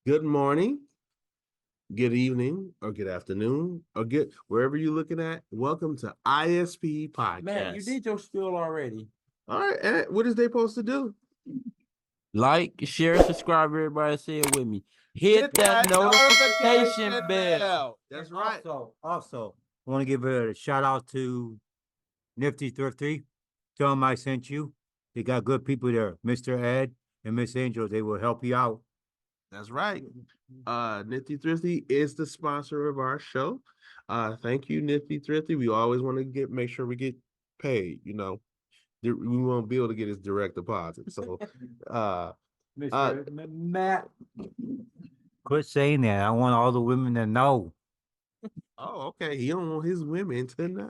Good morning, good evening, or good afternoon, or good wherever you're looking at. Welcome to ISP Podcast. Man, you did your spiel already. All right, and what is they supposed to do? Like, share, subscribe. Everybody say it with me. Hit that notification bell. That's right. Also, I want to give a shout out to Nifty Thrifty. Tell them I sent you. They got good people there, Mr. Ed and Miss Angel. They will help you out. That's right. Nifty Thrifty is the sponsor of our show. Thank you, Nifty Thrifty. We always want to make sure we get paid. We won't be able to get his direct deposit. So, Mr. Matt. Quit saying that. I want all the women to know. oh, okay. He don't want his women to know.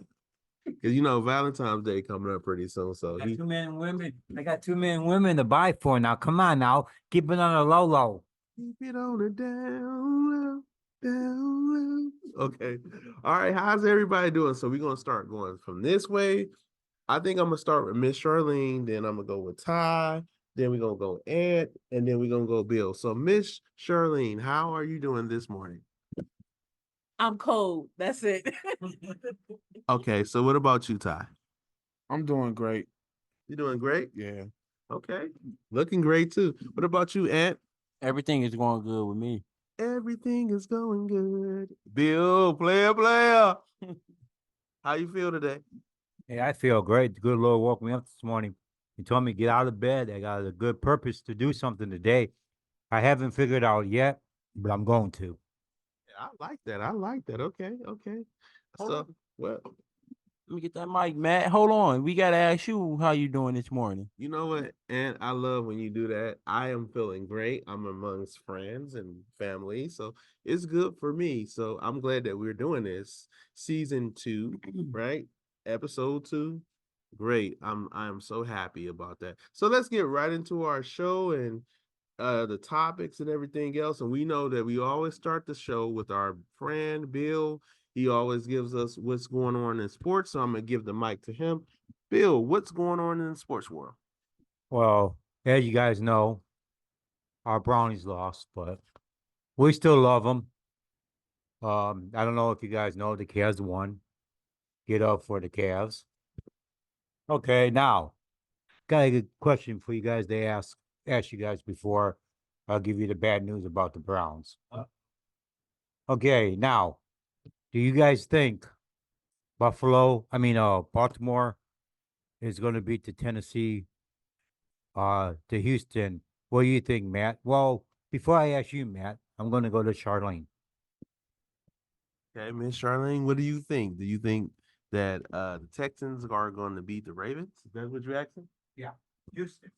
Because Valentine's Day coming up pretty soon. So I got 2 men and women. I got 2 men and women to buy for now. Come on now. Keep it on the low low. keep it on the down low. Okay. All right. How's everybody doing? So we're gonna start going from this way. I think I'm gonna start with Miss Charlene, then I'm gonna go with Ty, then we're gonna go Ed, and then we're gonna go Bill. So Miss Charlene, how are you doing this morning? I'm cold. That's it. Okay, so what about you, Ty? I'm doing great. You doing great? Yeah. Okay. Looking great too. What about you, Ed? Everything is going good with me. Everything is going good. Bill, player. How you feel today? Hey, I feel great. The good Lord woke me up this morning. He told me to get out of bed. I got a good purpose to do something today. I haven't figured out yet, but I'm going to. I like that. Okay. So, well, Let me get that mic, Matt. Hold on. We got to ask you how you doing this morning. you know what? And I love when you do that. I am feeling great. I'm amongst friends and family. So it's good for me. So I'm glad that we're doing this. Season 2, right? Episode 2. Great. I'm so happy about that. So let's get right into our show and the topics and everything else. And we know that we always start the show with our friend Bill. He always gives us what's going on in sports. So I'm gonna give the mic to him. Bill, what's going on in the sports world? Well, as you guys know, our Brownies lost, but we still love them. I don't know if you guys know the Cavs won. Get up for the Cavs. Okay, now got a good question for you guys to ask you guys before I'll give you the bad news about the Browns. Okay, now, do you guys think Baltimore is going to beat the Tennessee, to Houston? What do you think, Matt? Well, before I ask you, Matt, I'm going to go to Charlene. Okay, Miss Charlene, what do you think? Do you think that the Texans are going to beat the Ravens? Is that what you're asking? Yeah, Houston.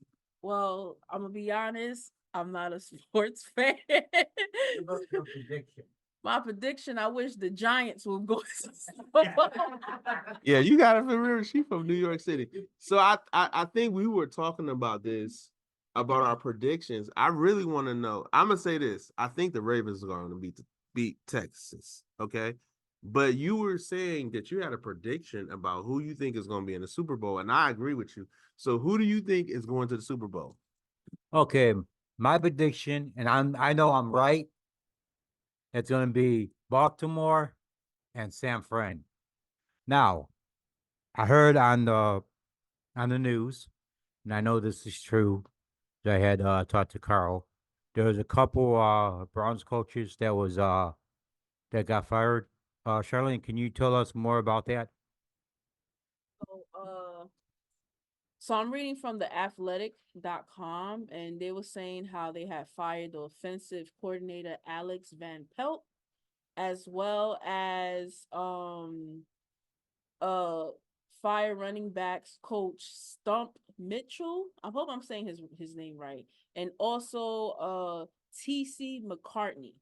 Well, I'm gonna be honest. I'm not a sports fan. Prediction. My prediction: I wish the Giants would go. Yeah, you got to remember she's from New York City. So I think we were talking about this, about our predictions. I really want to know. I'm gonna say this. I think the Ravens are going to beat Texas. Okay. But you were saying that you had a prediction about who you think is going to be in the Super Bowl, and I agree with you. So who do you think is going to the Super Bowl? Okay, my prediction, and I know I'm right. It's going to be Baltimore and San Fran. Now, I heard on the news, and I know this is true. That I had talked to Carl. There was a couple Browns coaches that got fired. Charlene, can you tell us more about that? So I'm reading from the athletic.com, and they were saying how they had fired the offensive coordinator Alex Van Pelt, as well as fire running backs coach Stump Mitchell. I hope I'm saying his name right. And also TC McCartney.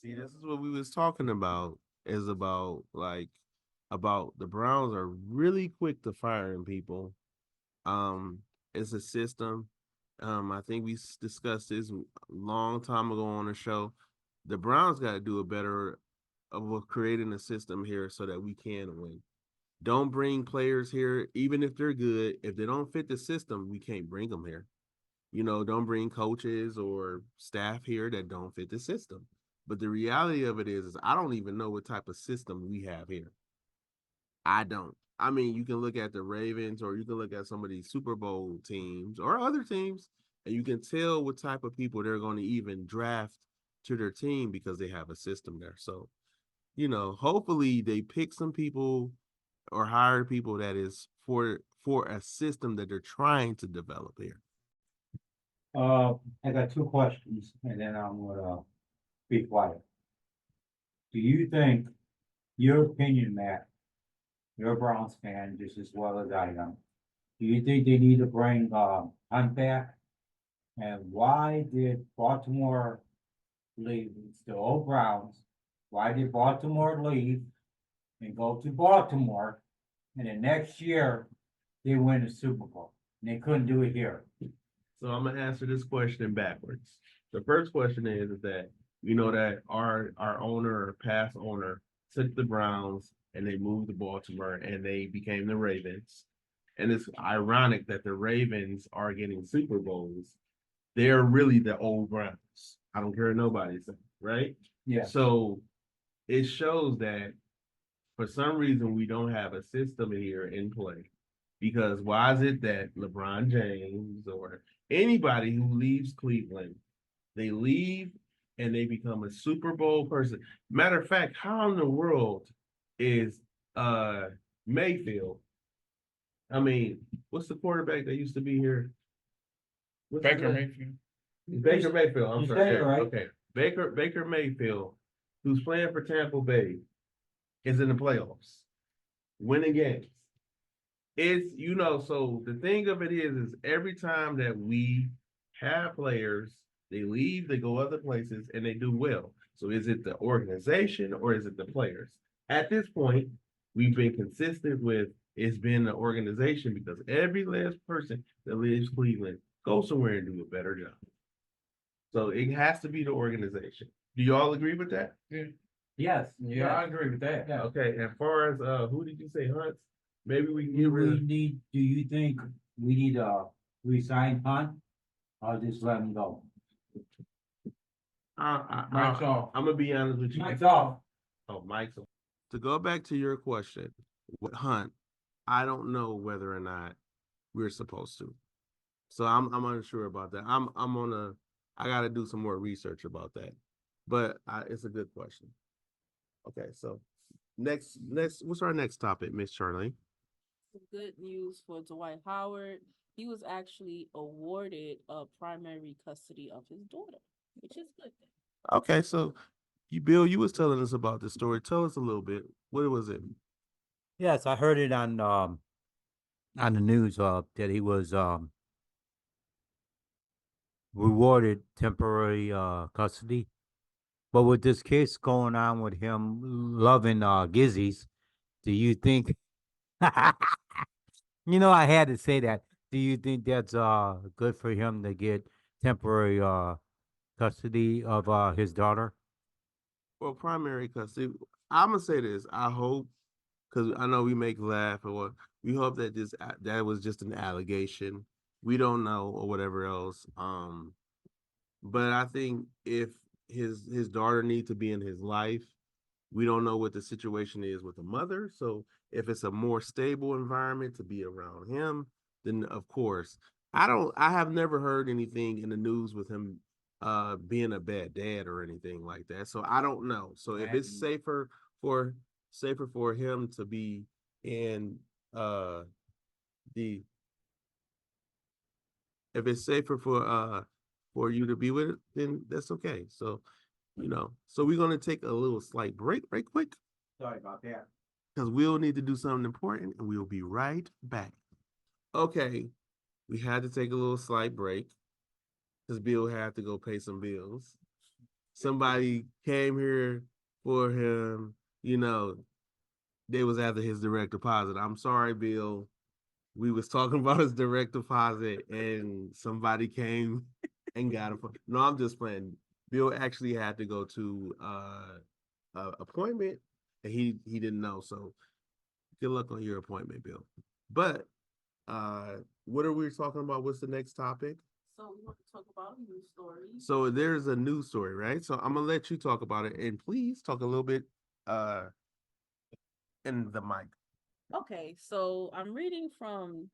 See, this is what we was talking about, is about the Browns are really quick to firing people. It's a system. I think we discussed this a long time ago on the show. The Browns got to do a better of creating a system here so that we can win. Don't bring players here, even if they're good. If they don't fit the system, we can't bring them here. Don't bring coaches or staff here that don't fit the system. But the reality of it is I don't even know what type of system we have here. I don't. I mean, you can look at the Ravens or you can look at some of these Super Bowl teams or other teams, and you can tell what type of people they're going to even draft to their team because they have a system there. So, hopefully they pick some people or hire people that is for a system that they're trying to develop here. I got two questions and then I'm gonna be quiet. Do you think, your opinion, Matt, you're a Browns fan just as well as I am. Do you think they need to bring Hunt back? And why did Baltimore leave? It's the old Browns. Why did Baltimore leave and go to Baltimore? And the next year they win the Super Bowl. And they couldn't do it here. So I'm gonna answer this question backwards. The first question is that that our owner or past owner took the Browns and they moved to Baltimore and they became the Ravens. And it's ironic that the Ravens are getting Super Bowls. They're really the old Browns. I don't care what nobody says, right? Yeah. So it shows that for some reason we don't have a system here in play. Because why is it that LeBron James or anybody who leaves Cleveland, they leave and they become a Super Bowl person? Matter of fact, how in the world is Mayfield? I mean, what's the quarterback that used to be here? Baker Mayfield. Baker Mayfield. I'm You sorry. said it right. Okay. Baker Mayfield, who's playing for Tampa Bay, is in the playoffs, winning games. It's so the thing of it is every time that we have players, they leave, they go other places, and they do well. So is it the organization or is it the players? At this point, we've been consistent with it's been the organization because every last person that leaves Cleveland goes somewhere and do a better job. So it has to be the organization. Do you all agree with that? Yes. Yeah, I agree with that. Yeah. Okay. As far as who did you say, Hunt? Maybe we can get Do rid we of. need, do you think we need to resign Hunt or just let him go? Mike's off. I'm gonna be honest with you. Mike's off. Oh, Mike's off. To go back to your question, with Hunt, I don't know whether or not we're supposed to. So I'm unsure about that. I gotta do some more research about that. But it's a good question. Okay, so next, what's our next topic, Miss Charlie? Good news for Dwight Howard. He was actually awarded primary custody of his daughter, which is good. Okay, so Bill, you was telling us about this story. Tell us a little bit. What was it? Yes, I heard it on the news that he was rewarded temporary custody. But with this case going on with him loving Gizzies, do you think I had to say that. Do you think that's good for him to get temporary custody of his daughter? Well, primary custody. I'm gonna say this. I hope, because I know we make laugh, or we hope that that was just an allegation. We don't know or whatever else. But I think if his daughter needs to be in his life, we don't know what the situation is with the mother. So if it's a more stable environment to be around him, then of course. I have never heard anything in the news with him being a bad dad or anything like that. So I don't know. So if it's safer for him to be in the if it's safer for you to be with it, then that's okay. So so we're gonna take a little slight break right quick. Sorry about that. Because we'll need to do something important and we'll be right back. Okay, we had to take a little slight break because Bill had to go pay some bills. Somebody came here for him, they was after his direct deposit. I'm sorry, Bill. We was talking about his direct deposit and somebody came and got him. No, I'm just playing. Bill actually had to go to appointment and he didn't know. So good luck on your appointment, Bill. But what are we talking about? What's the next topic? So we want to talk about a news story. So there's a news story, right? So I'm gonna let you talk about it, and please talk a little bit in the mic. Okay, so I'm reading from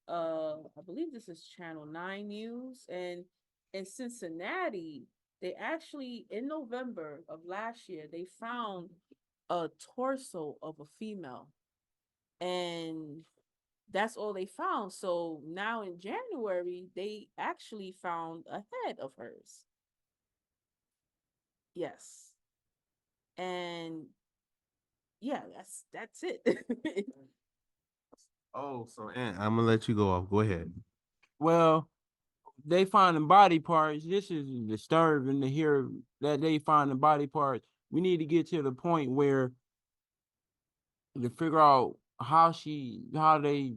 I believe this is Channel 9 News, and in Cincinnati, they actually in November of last year they found a torso of a female, and that's all they found. So now in January, they actually found a head of hers. Yes. And yeah, that's it. Oh, so I'm gonna let you go off. Go ahead. Well, they finding body parts. This is disturbing to hear that they finding body parts. We need to get to the point where to figure out how they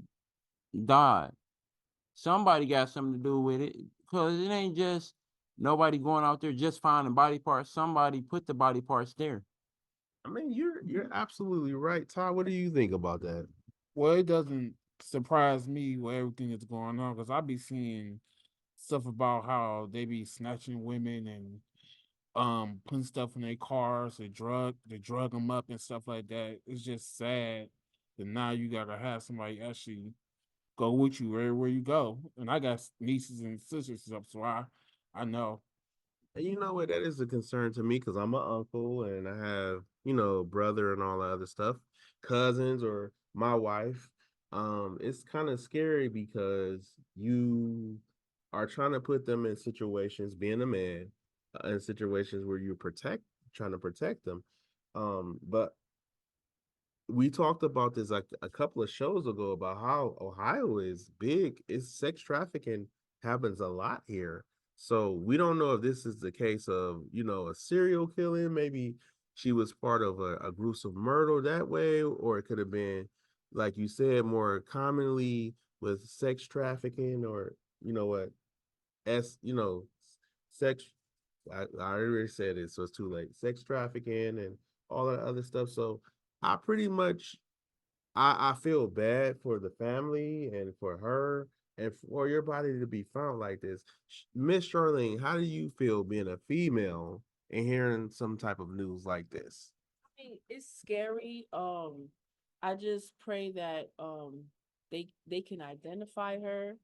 died. Somebody got something to do with it, because it ain't just nobody going out there just finding body parts. Somebody put the body parts there. I mean, you're absolutely right, Ty. What do you think about that? Well, it doesn't surprise me with everything that's going on because I be seeing stuff about how they be snatching women and putting stuff in their cars, they drug them up and stuff like that. It's just sad that now you gotta have somebody actually go with you everywhere you go. And I got nieces and sisters and stuff, so I know. And you know what? That is a concern to me because I'm an uncle and I have, brother and all that other stuff, cousins or my wife. It's kind of scary because you are trying to put them in situations, being a man, in situations where trying to protect them. But we talked about this like a couple of shows ago about how Ohio is big. It's sex trafficking happens a lot here. So we don't know if this is the case of, a serial killing. Maybe she was part of a gruesome murder that way, or it could have been, like you said, more commonly with sex trafficking, or you know what, sex. I already said it, so it's too late. Sex trafficking and all that other stuff. So I pretty much I feel bad for the family and for her and for your body to be found like this. Miss Charlene, how do you feel being a female and hearing some type of news like this? I mean, it's scary. I just pray that they can identify her,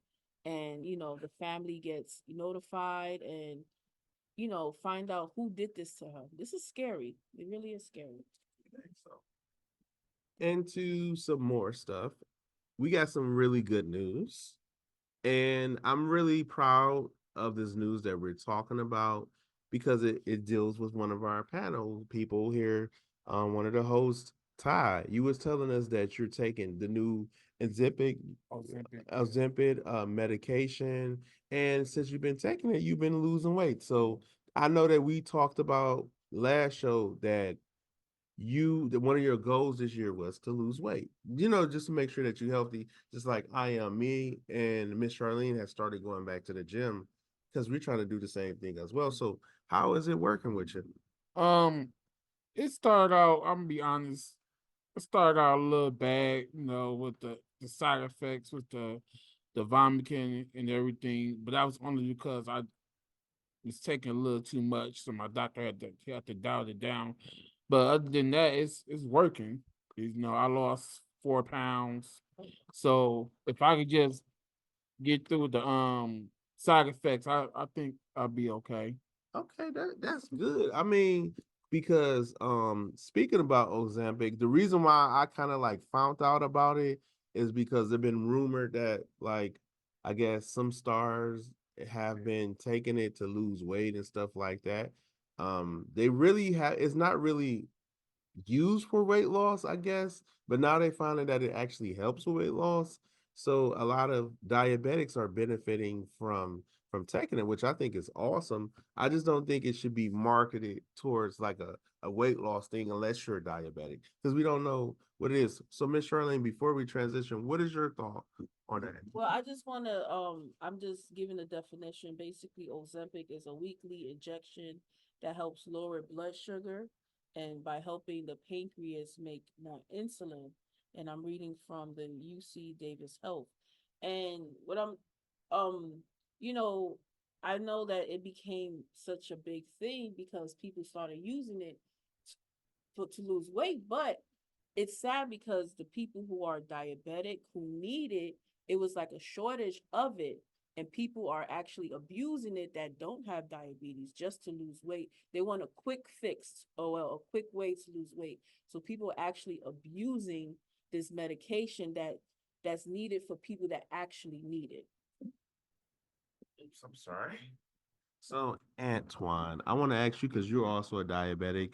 and the family gets notified, and find out who did this to her. This is scary. It really is scary. I think so. Into some more stuff. We got some really good news. And I'm really proud of this news that we're talking about because it deals with one of our panel people here. One of the hosts, Ty, you was telling us that you're taking the new Ozempic, medication, and since you've been taking it, you've been losing weight. So I know that we talked about last show that one of your goals this year was to lose weight, just to make sure that you're healthy, just like I am. Me and Miss Charlene has started going back to the gym because we're trying to do the same thing as well. So how is it working with you? Um, it started out, I'm gonna be honest, it started out a little bad, with the side effects with the vomiting and everything, but that was only because I was taking a little too much, so my doctor had to dial it down. But other than that, it's working. I lost 4 pounds. So if I could just get through the side effects, I think I'll be okay. Okay, that's good. I mean, because speaking about Ozempic, the reason why I kind of like found out about it is because there've been rumored that like I guess some stars have been taking it to lose weight and stuff like that. They really have it's not really used for weight loss, I guess, but now they finding that it actually helps with weight loss. So a lot of diabetics are benefiting from taking it, which I think is awesome. I just don't think it should be marketed towards like a weight loss thing unless you're diabetic, because we don't know what it is. So Miss Charlene, before we transition, what is your thought on that? Well, I just want to I'm just giving a definition. Basically, Ozempic is a weekly injection that helps lower blood sugar and by helping the pancreas make more insulin. And I'm reading from the UC Davis Health. And what I'm um you know, I know that it became such a big thing because people started using it to lose weight, but it's sad because the people who are diabetic who need it, it was like a shortage of it. And people are actually abusing it that don't have diabetes just to lose weight. They want a quick fix, or well, a quick way to lose weight. So people are actually abusing this medication that's needed for people that actually need it. Oops, I'm sorry. So, Antoine, I want to ask you because you're also a diabetic.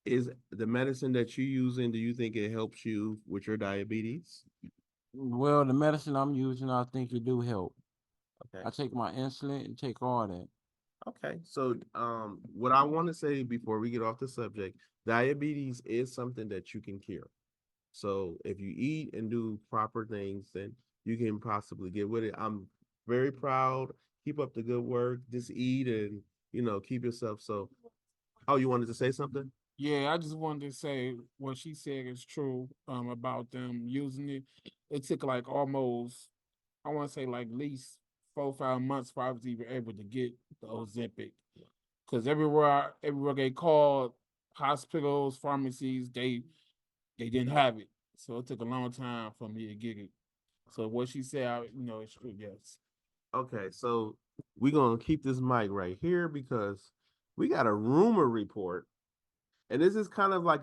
Is the medicine that you're using, do you think it helps you with your diabetes? Well, the medicine I'm using, I think it do help. Okay. I take my insulin and take all that. Okay. So, what I want to say before we get off the subject, diabetes is something that you can cure. So, if you eat and do proper things, then you can possibly get with it. I'm very proud. Keep up the good work. Just eat and, keep yourself. So, oh, you wanted to say something? Yeah, I just wanted to say what she said is true about them using it. It took like almost, I want to say like at least 4 or 5 months before I was even able to get the Ozempic. Because everywhere they called, hospitals, pharmacies, they didn't have it. So it took a long time for me to get it. So what she said, it's true, yes. Okay, so we're gonna keep this mic right here because we got a rumor report, and this is kind of like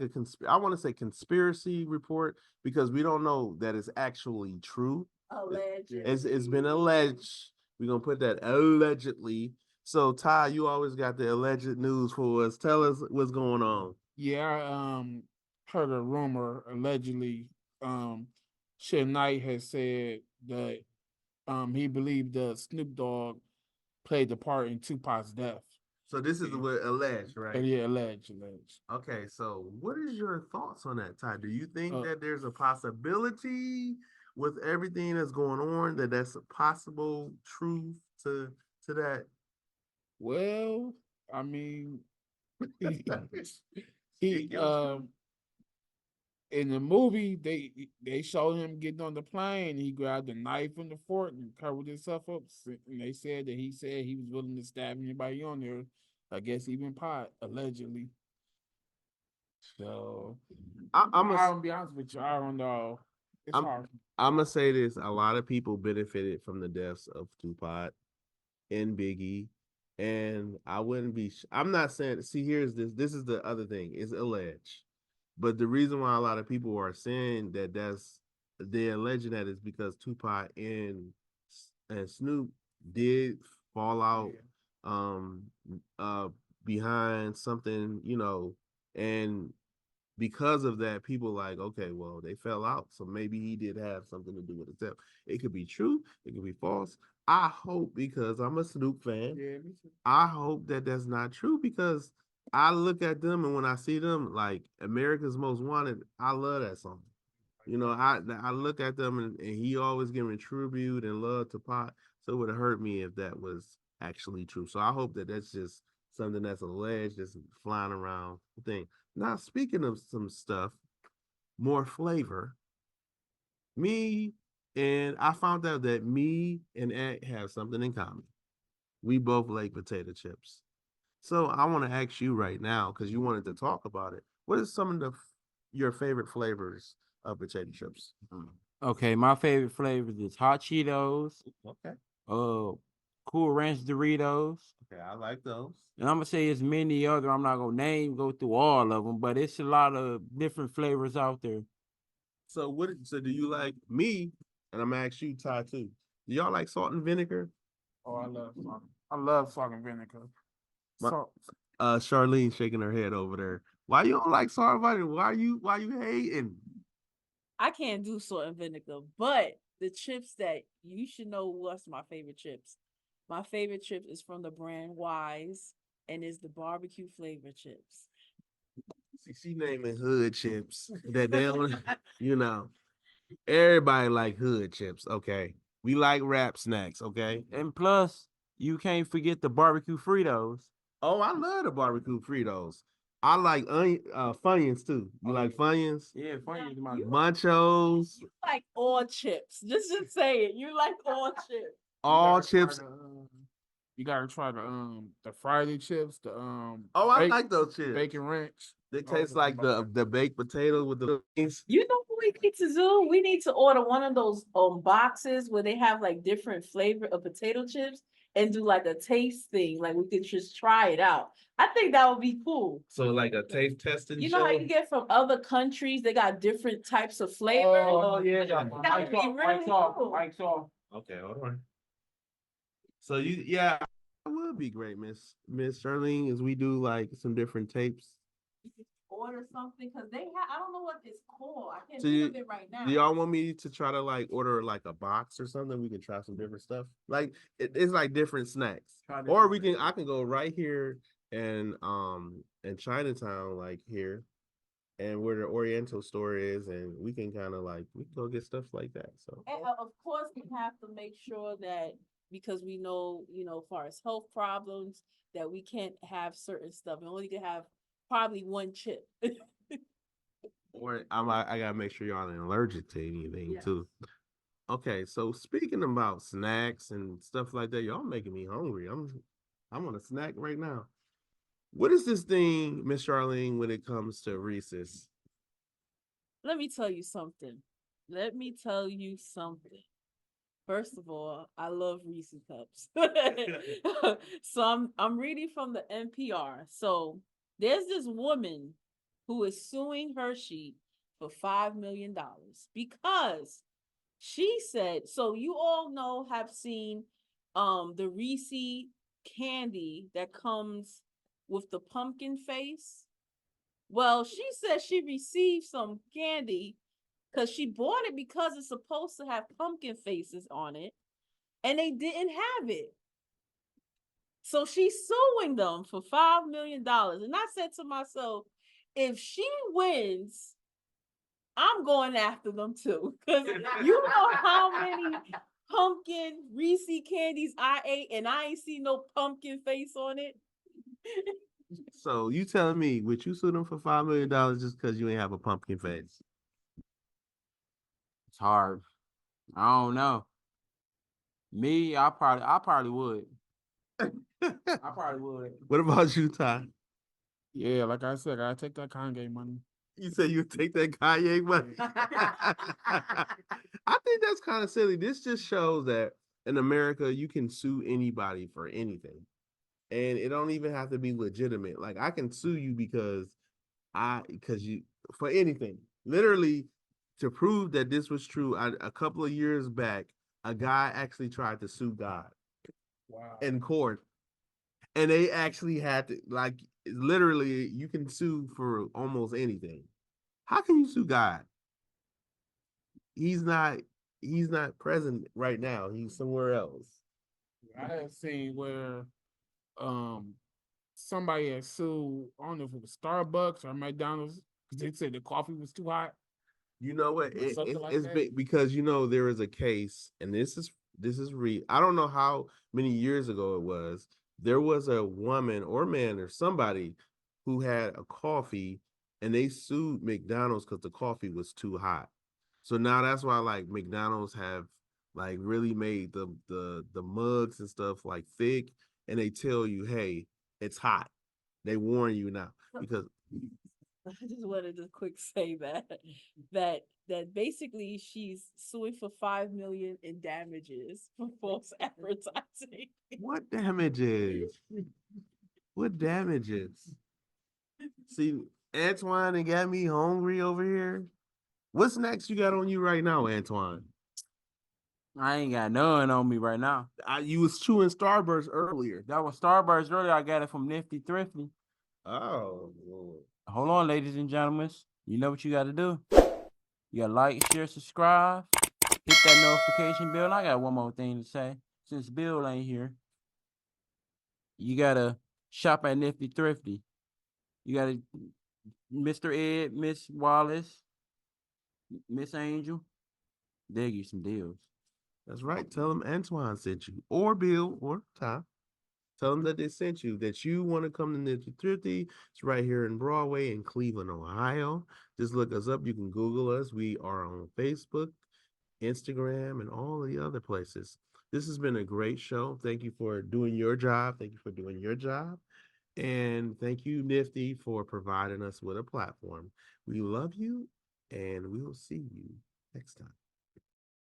I want to say conspiracy report because we don't know that it's actually true. Allegedly. It's been alleged. We're gonna put that allegedly. So Ty, you always got the alleged news for us. Tell us what's going on. Yeah, I heard a rumor allegedly. Suge Knight has said that he believed that Snoop Dogg played the part in Tupac's death. So this is what alleged, right? Yeah, alleged. Okay, so what is your thoughts on that, Ty? Do you think Uh, that there's a possibility with everything that's going on that that's a possible truth to that? Well, I mean, he in the movie they showed him getting on the plane. He grabbed a knife and the fork and covered himself up. And they said that he said he was willing to stab anybody on there. I guess even pot allegedly. So I'm I'll be honest with you. I don't know. It's hard. I'm gonna say this: a lot of people benefited from the deaths of Tupac and Biggie, and I wouldn't be. I'm not saying. See, here's this. This is the other thing. It's alleged, but the reason why a lot of people are saying that they're alleging that is because Tupac and Snoop did fall out, um, uh, behind something, and because of that, people like, okay, well, they fell out, so maybe he did have something to do with it. It could be true, it could be false. I hope, because I'm a Snoop fan. Yeah, me too. I hope that that's not true because I look at them and when I see them, like America's Most Wanted, I love that song. I look at them and he always giving tribute and love to Pac. So it would have hurt me if that was actually true. So I hope that that's just something that's alleged, that's flying around thing. Now, speaking of some stuff, more flavor, me and I found out that me and Ed have something in common. We both like potato chips. So I want to ask you right now, because you wanted to talk about it. What is some of your favorite flavors of potato chips? Okay, my favorite flavors is hot Cheetos, Okay. Cool Ranch Doritos. Okay, I like those. And I'm gonna say it's many other. I'm not gonna go through all of them, but it's a lot of different flavors out there. So do you like me? And I'm gonna ask you, Ty, too. Do y'all like salt and vinegar? Oh, I love salt and vinegar. Salt. Charlene shaking her head over there. Why you don't like salt and vinegar? Why you hating? I can't do salt and vinegar, but the chips that you should know what's my favorite chips. My favorite chips is from the brand Wise and is the barbecue flavor chips. See, she naming hood chips that they don't, everybody like hood chips. Okay, we like rap snacks. Okay, And plus, you can't forget the barbecue Fritos. oh, I love the barbecue Fritos. I like Funyuns too. You like Funyuns? Yeah, funny is my Munchos. You like all chips. Just say it. You like all chips. all chips. You gotta try the Friday chips, the Oh, I like those chips. bacon ranch. They taste like the baked potatoes with the beans. You know what we need to do? We need to order one of those boxes where they have like different flavor of potato chips and do like a taste thing. Like we could just try it out. I think that would be cool. So like a taste testing You know how show? you get from other countries, they got different types of flavor. yeah. That would be really cool. Mike's off. Okay, hold on. So yeah, that would be great, Miss Charlene, as we do like some different tapes. Order something because they have. I don't know what it's called. I can't So think of it right now. Do y'all want me to try to like order like a box or something? We can try some different stuff. Like it's like different snacks. Or I can go right here and in Chinatown, like here, and where the Oriental store is, and we can kind of like we can go get stuff like that. So And of course, we have to make sure that because we know, as far as health problems, that we can't have certain stuff. We only can have probably one chip. or I gotta make sure y'all ain't allergic to anything Yes. too. Okay, so speaking about snacks and stuff like that, y'all making me hungry. I'm on a snack right now. What is this thing, Miss Charlene, when it comes to Reese's? Let me tell you something. First of all, I love Reese's Cups. So I'm reading from the NPR. So there's this woman who is suing Hershey for $5 million because she said, so you all have seen the Reese candy that comes with the pumpkin face. Well, she said she received some candy because she bought it because it's supposed to have pumpkin faces on it, and they didn't have it. So she's suing them for $5 million. And I said to myself, if she wins, I'm going after them too. Because you know how many pumpkin Reese candies I ate, and I ain't see no pumpkin face on it. So you telling me, would you sue them for $5 million just because you ain't have a pumpkin face? It's hard. I don't know. Me, I probably would. I probably would. What about you, Ty? Yeah, like I said, I take that Kanye money. You said you take that Kanye money. I think that's kind of silly. This just shows that in America, you can sue anybody for anything. And it don't even have to be legitimate. Like I can sue you because you for anything. Literally, to prove that this was true, a couple of years back, a guy actually tried to sue God in court. And they actually had to, like, literally, you can sue for almost anything. How can you sue God? He's not present right now. He's somewhere else. I have seen where somebody had sued, I don't know if it was Starbucks or McDonald's, because they said the coffee was too hot. You know what? Something like It's that. because there is a case, and this is I don't know how many years ago it was. There was a woman or man or somebody who had a coffee, and they sued McDonald's because the coffee was too hot. So now that's why like McDonald's have like really made the mugs and stuff like thick, and they tell you, hey, it's hot. They warn you now because I just wanted to quick say that basically she's suing for $5 million in damages for false advertising. what damages? What damages? See, Antoine, and got me hungry over here. What's next you got on you right now, Antoine? I ain't got none on me right now. You was chewing Starburst earlier. That was Starburst earlier. I got it from Nifty Thrifty. Oh, Hold on, ladies and gentlemen. You know what you got to do. You got to like, share, subscribe, hit that notification bell. And I got one more thing to say. Since Bill ain't here, you got to shop at Nifty Thrifty. You got to, Mr. Ed, Miss Wallace, Miss Angel, they'll give you some deals. that's right. Tell them Antoine sent you, or Bill, or Ty. Tell them that they sent you, that you want to come to Nifty Thrifty. It's right here in Broadway in Cleveland, Ohio. Just look us up. You can Google us. We are on Facebook, Instagram, and all the other places. This has been a great show. Thank you for doing your job. Thank you for doing your job. And thank you, Nifty, for providing us with a platform. We love you, and we will see you next time.